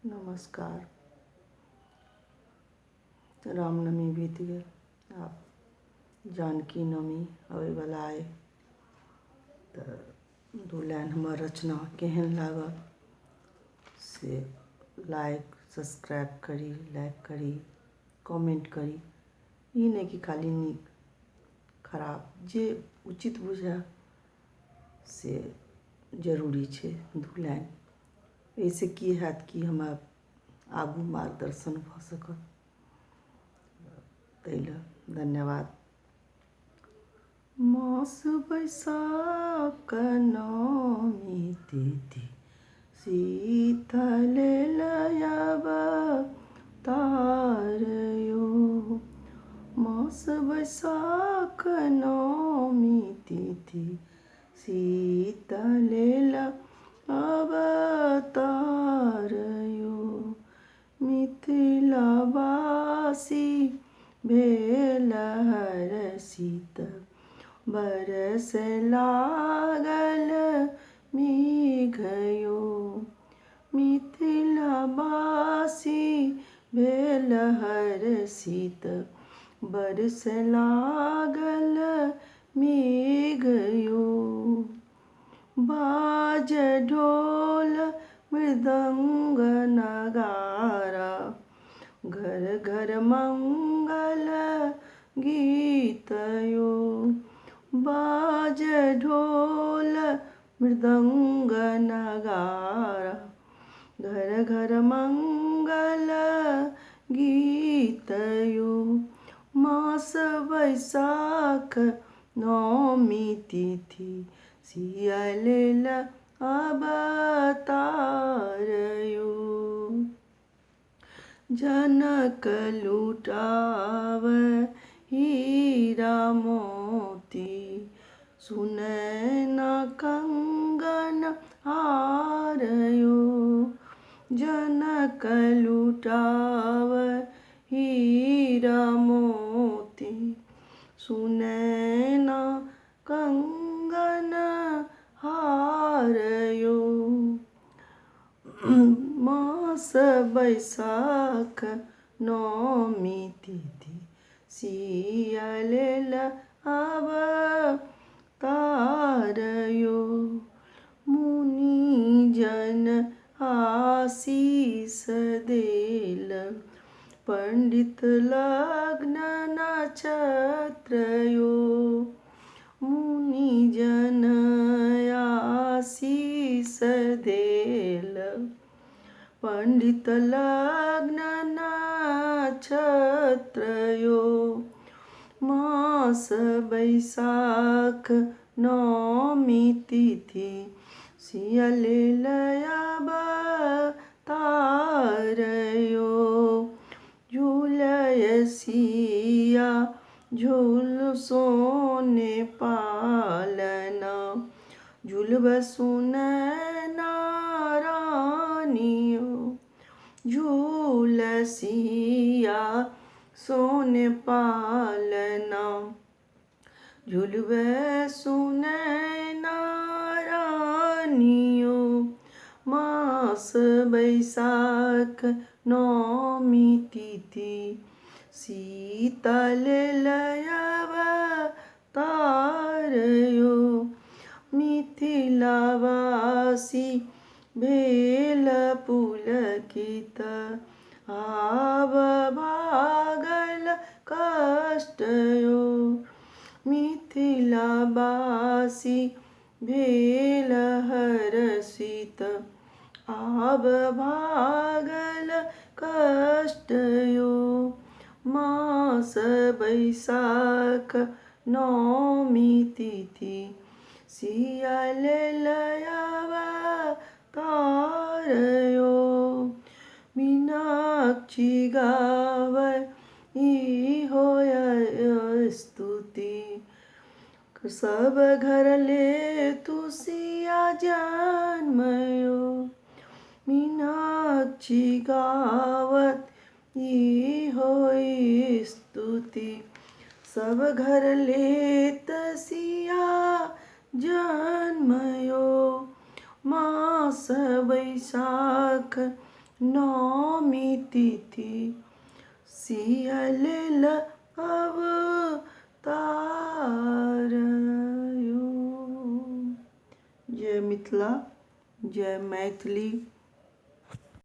नमस्कार। रामनवमी बीत गए, आप जानकी नवमी आवे वाला है। तो दो लाइन हमार रचना केहन लागल से लाइक सब्सक्राइब करी, लाइक करी, कमेंट करी। ई नहीं कि खाली नीक खराब जे उचित बुझा से जरूरी है। दू लाइन ऐसे की हैत कि हमरा आगू मार्गदर्शन भ सकत। तैला धन्यवाद। मास बैसाख नवमी तिथि शीतल लयब तारयो। मास बैसाख नवमी तिथि शीतल लयब तारयो। मिथिला वासी भेल हर्षित बरस लागल मेघयो। मिथिला वासी भेल हर्षित बरस लागल मेघयो। बाज ढोल मृदंग नगारा घर घर मंगल गीतयो। बाज ढोल मृदंग नगारा घर घर मंगल गीतयो। मास बैसाख नवमी तिथि शीतल लयब तारयो। जनक लुटावै हीरा मोती सुनै न कंगन हारयो। जनक लुटावै हीरा मोती सुनै न कंगन हारयो। मास बैसाख नवमी तिथि शीतल लयब तारयो। मुनि जन आशीष देल पंडित लग्न नक्षत्रयो। मुनि जन आशीष देल पंडित लग्न नक्षत्रयो। मास बैसाख नवमी तिथि शीतल लयब तारयो। झूलय सिया झूल सोने पालना झूलब सुनै नारानियो। झूल सिया सोने पालना झूलब सुनै नारानियो। मास बैसाख नवमी तिथि शीतल लयब तारयो। मिथिला वासी भेल पुलकित आब भागल कष्टयो। मिथिला वासी भेल हर्षित आब भागल कष्टयो। मास बैसाख नवमी तिथि शीतल लयब तारयो। मीनाक्षी गावै ई होय स्तुति सब घर ले तुसिया जन्मयो। मीनाक्षी गावत ई होय स्तुति सब घर ले तसिया जन्मयो। मास बैसाख नौमी तिथि सियल अवतार यो। जय मिथिला, जय मैथिली।